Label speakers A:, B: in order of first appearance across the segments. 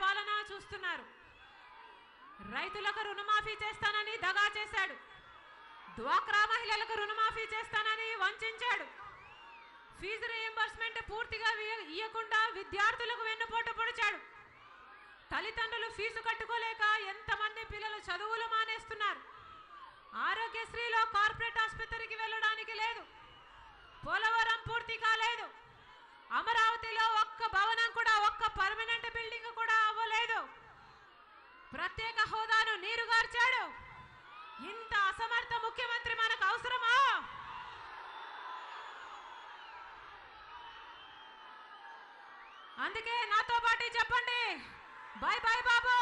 A: పాలన చూస్తున్నారు. రైతులకు రుణమాఫీ చేస్తానని దగా చేశాడు. డ్వాక్రా మహిళలకు రుణమాఫీ చేస్తానని వంచాడు. ఫీజు రీయింబర్స్మెంట్ పూర్తిగా ఇవ్వకుండా విద్యార్థులకు వెన్నుపోటు పొడిచాడు. తల్లిదండ్రులు ఫీజు కట్టుకోలేక ఎంతమంది పిల్లలు చదువులు మానేస్తున్నారు. ఆరోగ్యశ్రీలో కార్పొరేట్ ఆసుపత్రికి వెళ్ళడానికి లేదు. పోలవరం పూర్తి కాలేదు. అమరావతిలో ఒక్క భవనం కూడా, ఒక్క పర్మనెంట్ బిల్డింగ్ కూడా అవ్వలేదు. ప్రత్యేక హోదాను నీరుగార్చాడు. ఇంత అసమర్థ ముఖ్యమంత్రి మనకు అవసరమా? అందుకే నాతో పాటు చెప్పండి, by by Babu,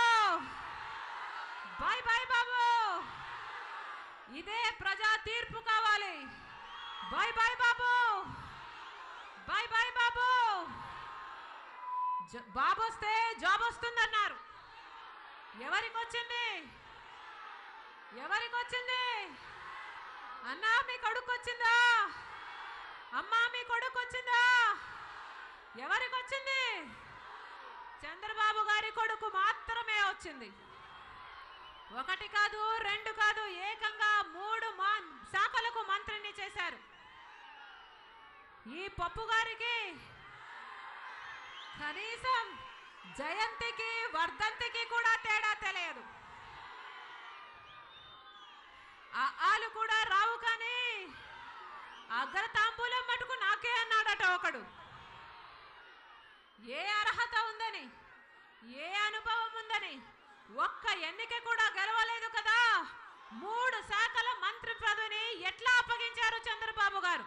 A: by by బాబు. ఇదే ప్రజా తీర్పు కావాలి. By by Babu, by by బాబు. బాబు వస్తే జాబ్ వస్తుందన్నారు. ఎవరికి వచ్చింది? ఎవరికి వచ్చింది? అన్నా మీ కొడుకు వచ్చిందా? అమ్మా మీ కొడుకు వచ్చిందా? ఎవరికి వచ్చింది? చంద్రబాబు గారి కొడుకు మాత్రమే వచ్చింది. ఒకటి కాదు, రెండు కాదు, ఏకంగా 3 శాఖలకు మంత్రిని చేశారు. ఈ పప్పు గారికి కనీసం జయంతికి వర్ధంతికి కూడా తేడా తెలియదు. ఆలు కూడా రావు, కానీ అగ్రతాంబూలం మటుకు నాకే అన్నాడట ఒకడు. ఏ అర్హత ఉందని, ఏ అనుభవం ఉందని, ఒక్క ఎన్నిక కూడా గెలవలేదు కదా. 3 శాఖల మంత్రి పదవిని ఎట్లా అప్పగించారు చంద్రబాబు గారు?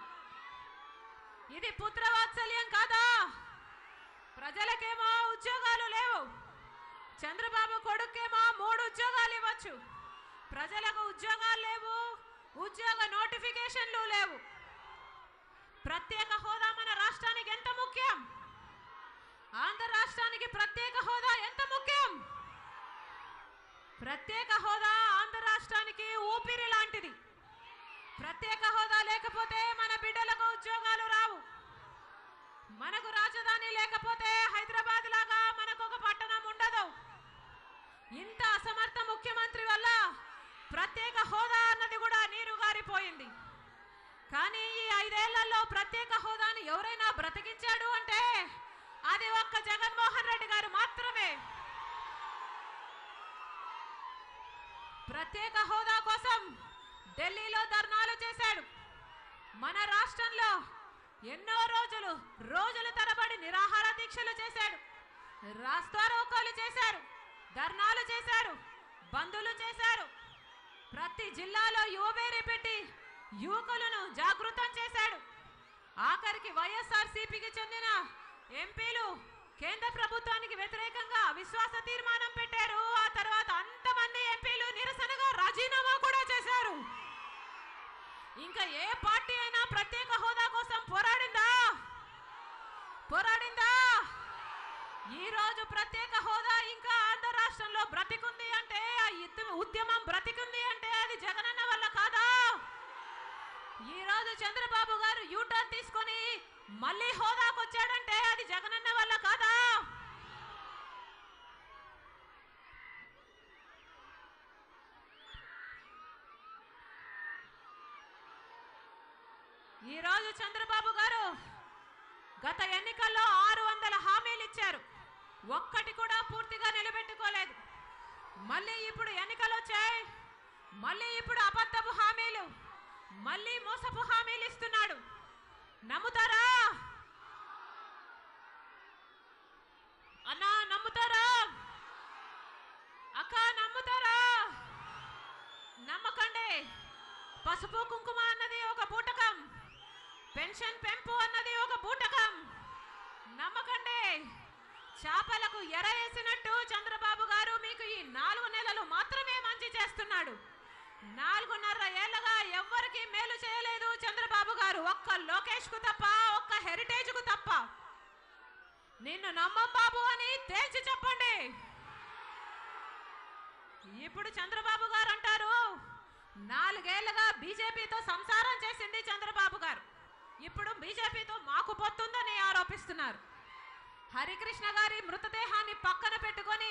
A: ఇది పుత్రవాత్సల్యం కాదా? ప్రజలకేమో ఉద్యోగాలు లేవు, చంద్రబాబు కొడుకేమో 3 ఉద్యోగాలు ఇవ్వచ్చు. ప్రజలకు ఉద్యోగాలు లేవు, ఉద్యోగ నోటిఫికేషన్లు లేవు. ప్రత్యేక హోదా మన రాష్ట్రానికి ఎంత ముఖ్యం? ఆంధ్ర రాష్ట్రానికి ప్రత్యేక హోదా ఎంత ముఖ్యం? ప్రత్యేక హోదా ఆంధ్ర రాష్ట్రానికి ఊపిరి లాంటిది. ప్రత్యేక హోదా లేకపోతే మన బిడ్డలకు ఉద్యోగాలు రావు. మనకు రాజధాని లేకపోతే హైదరాబాద్ లాగా మనకు ఒక పట్టణం ఉండదు. ఇంత అసమర్థ ముఖ్యమంత్రి వల్ల ప్రత్యేక హోదా అన్నది కూడా నీరు గారిపోయింది. కానీ ఈ 5 ఏళ్లలో ప్రత్యేక హోదాను ఎవరైనా బ్రతికించాడు అంటే అది ఒక్క జగన్మోహన్ రెడ్డి గారు మాత్రమే. ప్రత్యేక హోదా కోసం ఢిల్లీలో ధర్నాలు చేశాడు. మన రాష్ట్రంలో ఎన్నో రోజులు తరబడి నిరాహార దీక్షలు చేశాడు. రాస్తారోకోలు చేశారు, ధర్నాలు చేశారు, బందులు చేశారు. ప్రతి జిల్లాలో యువబేరీ పెట్టి యువకులను జాగృతం చేశాడు. ఆఖరికి వైఎస్ఆర్సీపీకి చెందిన ఎంపీలు కేంద్ర ప్రభుత్వానికి వ్యతిరేకంగా అవిశ్వాస తీర్మానం పెట్టారు. ఆ తర్వాత అంతమంది ఎంపీలు నిరసనగా రాజీనామా కూడా చేశారు. ఇంకా ఏ పార్టీ అయినా ప్రత్యేక హోదా కోసం పోరాడిందా? ఈ రోజు ప్రత్యేక హోదా ఇంకా ఆంధ్ర రాష్ట్రంలో బ్రతికుంది అంటే, ఆ ఉద్యమం బ్రతికుంది అంటే అది జగనన్న వల్ల కాదా? ఈ రోజు చంద్రబాబు గారు యూటర్న్ తీసుకొని మళ్ళీ హోదాకు వచ్చాడంటే అది జగనన్న వల్ల కాదా? ఈ రోజు చంద్రబాబు గారు గత ఎన్నికల్లో 600 హామీలు ఇచ్చారు. ఒక్కటి కూడా పూర్తిగా నిలబెట్టుకోలేదు. మళ్ళీ ఇప్పుడు ఎన్నికలు వచ్చాయి, మళ్ళీ ఇప్పుడు అబద్ధపు హామీలు, మళ్ళీ మోసపు హామీలు ఇస్తున్నాడు. నమ్ముతారా అన్నా? నమ్ముతారా అక్క? నమ్ముతారా? నమ్మకండి. పసుపు కుంకుమ అన్నది ఒక బూటకం, పెన్షన్ పెంపు అన్నది ఒక బూటకం. నమ్మకండి. చేపలకు ఎర వేసినట్టు చంద్రబాబు గారు మీకు ఈ 4 నెలలు మాత్రమే మంచి చేస్తున్నాడు. 4.5 ఏళ్లుగా ఎవ్వరికి మేలు చేయలేదు చంద్రబాబు గారు, ఒక్క లోకేష్ కు తప్ప, ఒక్క హెరిటేజ్ కు తప్ప. నిన్ను నమ్మం బాబు అని తేల్చి చెప్పండి. ఇప్పుడు చంద్రబాబు గారు అంటారు 4 ఏళ్లుగా బీజేపీతో సంసారం చేసింది చంద్రబాబు గారు, ఇప్పుడు బీజేపీతో మాకు పొత్తుందని ఆరోపిస్తున్నారు. హరికృష్ణ గారి మృతదేహాన్ని పక్కన పెట్టుకొని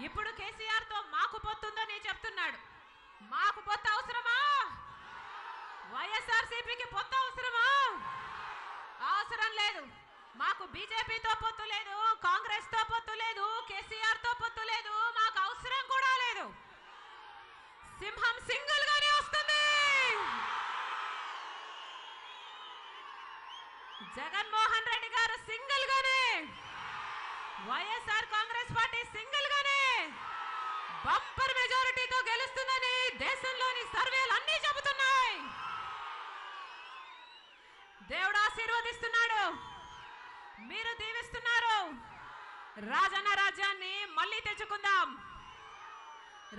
A: ఇప్పుడు కేసీఆర్ తో మాకు పొత్తుందని చెప్తున్నాడు. మాకు పొత్తు అవసరమా? వైఎస్ఆర్సీపీకి పొత్తు అవసరమా? అవసరం లేదు. మాకు బీజేపీతో పొత్తు లేదు, కాంగ్రెస్ తో పొత్తు లేదు, కేసీఆర్ తో పొత్తు లేదు, మాకు అవసరం కూడా లేదు. సింహం సింగిల్ గానే వస్తుంది. జగన్మోహన్ రెడ్డి గారు సింగిల్ గానే, వైఎస్ఆర్ కాంగ్రెస్ పార్టీ సింగిల్ గానే బంపర్ మెజారిటీతో గెలుస్తుందని దేశంలోని సర్వేలు అన్నీ చెబుతున్నాయి. దేవుడు ఆశీర్వదిస్తున్నాడు, మీరు దీవిస్తున్నారు. రాజన్న రాజ్యాన్ని మళ్ళీ తెచ్చుకుందాం.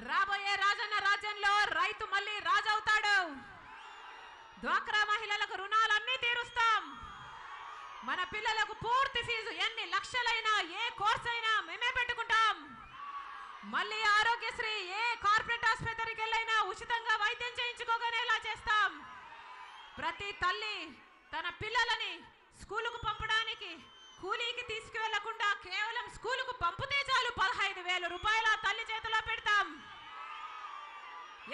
A: రాబోయే రాజన్న రాజ్యంలో రైతు మళ్ళీ రాజవుతాడు. డ్వాక్రా మహిళలకు రుణాలన్నీ తీరుస్తాం. మన పిల్లలకు పూర్తి ఫీజు ఎన్ని లక్షలైనా ఏ కోర్స్ అయినా మేమే పెట్టుకుంటాం. మళ్ళీ ఆరోగ్యశ్రీ ఏ కార్పొరేట్ ఆసుపత్రికి వెళ్ళైనా ఉచితంగా వైద్యం చేయించుకోగనేలా చేస్తాం. ప్రతి తల్లి తన పిల్లలని స్కూలుకు పంపడానికి కూలీకి తీసుకువెళ్లకుండా కేవలం స్కూలుకు పంపితే చాలు 15,000 రూపాయల తల్లి చేతిలో పెడతాం.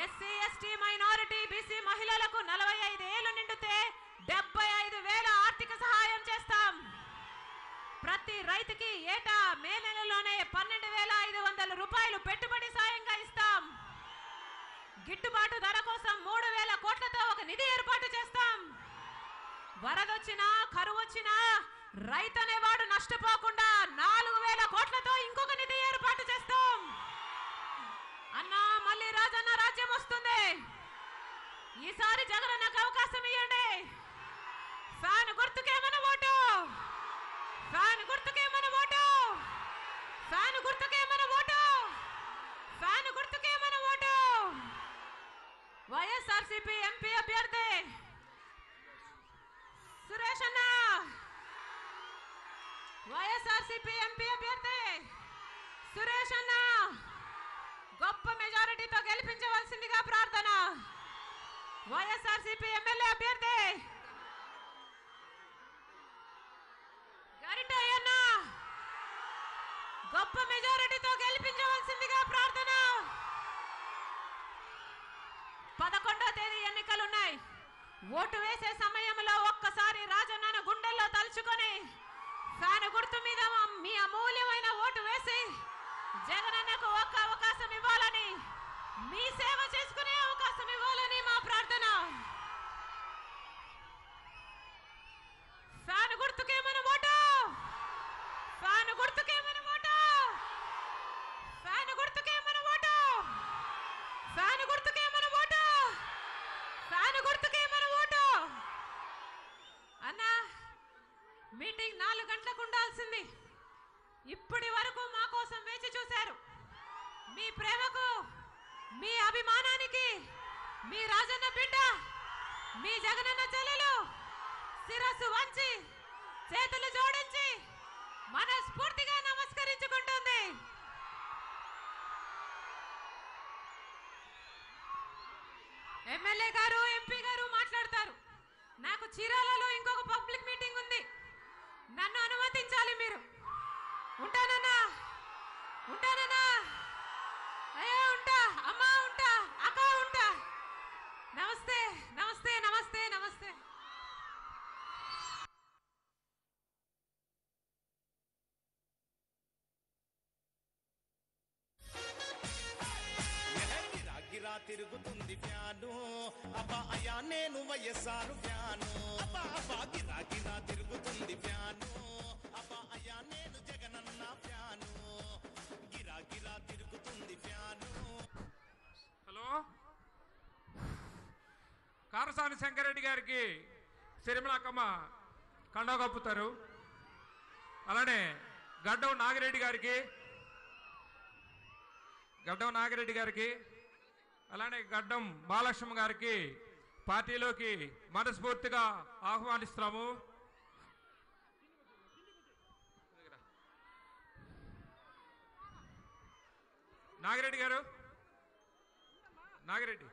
A: ఎస్సీ ఎస్టీ మైనారిటీ బీసీ మహిళలకు 45 ఏళ్లు నిండితే 75,000 ఆర్థిక సహాయం చేస్తాం. ప్రతి రైతుకి ఏటా మే నెలలోనే 12,500 రూపాయలు పెట్టుబడి సాయంగా ఇస్తాం. గిట్టుబాటు ధర కోసం 3,000 కోట్లతో ఒక నిధి ఏర్పాటు చేస్తాం. వరదొచ్చినా కరువు వచ్చినా రైతు అనేవాడు నష్టపోకుండా 4,000 కోట్లతో ఇంకొక నిధి ఏర్పాటు చేస్తాం. అన్నా మళ్ళీ రాజన్న రాజ్యం వస్తుంది. ఈసారి జగనన్నకు అవకాశం ఇవ్వండి. ఫ్యాన్ గుర్తుకే మన ఓటు, ఫ్యాన్ గుర్తుకే మన ఓటు, ఫ్యాన్ గుర్తుకే మన ఓటు, ఫ్యాన్ గుర్తుకే మన ఓటు. వైఎస్ఆర్సీపీ ఎంపీ అభ్యర్థి సురేష్ అన్న, వైఎస్ఆర్సీపీ ఎంపీ అభ్యర్థి సురేష్ అన్న గొప్ప మెజారిటీతో గెలిపించవలసిందిగా ప్రార్థన. వైఎస్ఆర్సీపీ ఎమ్మెల్యే అభ్యర్థి గరిటయ్యన్న గొప్ప మెజారిటీతో గెలిపించవలసిందిగా ప్రార్థన. 11వ తేదీ ఎన్నికలున్నాయి. ఓటు వేసే సమయంలో ఒక్కసారి రాజన్నను గుండెల్లో తలుచుకొని ఫ్యాన్ గుర్తు మీద మీ అమూల్యమైన ఓటు వేసి జగనన్నకు ఒక్క అవకాశం ఇవ్వాలని, మీ సేవ చేసుకునే అవకాశం ఇవ్వాలని మా ప్రార్థన. ఫ్యాన్ గుర్తుకే మన ఓటు, ఫ్యాన్ గుర్తుకే మన ఓటు, ఫ్యాన్ గుర్తుకే మన ఓటు, ఫ్యాన్ గుర్తుకే మన ఓటు, ఫ్యాన్ గుర్తుకే మన ఓటు. అన్నా మీటింగ్ 4 గంటలకు ఉండాల్సింది. ఇప్పటి వరకు మా కోసం వేచి చూశారు. మీ ప్రేమకు, మీ అభిమానానికి మీ రాజన్న బిడ్డ, మీ జగనన్న చెల్లెలు శిరస్సు వంచి చేతులు జోడించి మనస్ఫూర్తిగా నమస్కరించుకుంటుంది. ఎమ్మెల్యే గారు, ఎంపీ గారు మాట్లాడతారు. నాకు చీరాలలో ఇంకొక పబ్లిక్ మీటింగ్ ఉంది. నన్ను అనుమతించాలి మీరు. ఉంటానన్నా, ఉంటానన్నా, అయ్యా ఉంటా, అమ్మా ఉంటా, అక్క ఉంటా. నమస్తే నమస్తే నమస్తే నమస్తే.
B: గిరా తిరుగుతుంది ఫ్యాను, అబ్బా అయ్యా నేను వైఎస్ఆర్ ఫ్యాను. అబ్బా అబ్బా గిరా గిరా తిరుగుతుంది ఫ్యాను, అబ్బా అయ్యా నేను జగనన్న ఫ్యాను. గిరా గిరా తిరుగుతుంది ఫ్యాను.
C: హలో, కారసాని శంకరెడ్డి గారికి సిరిమలక్కమ్మ కండ కప్పుతారు. అలానే గడ్డం నాగిరెడ్డి గారికి అలానే గడ్డం బాలలక్ష్మి గారికి పార్టీలోకి మనస్ఫూర్తిగా ఆహ్వానిస్తున్నాము. నాగిరెడ్డి గారు, నాగిరెడ్డి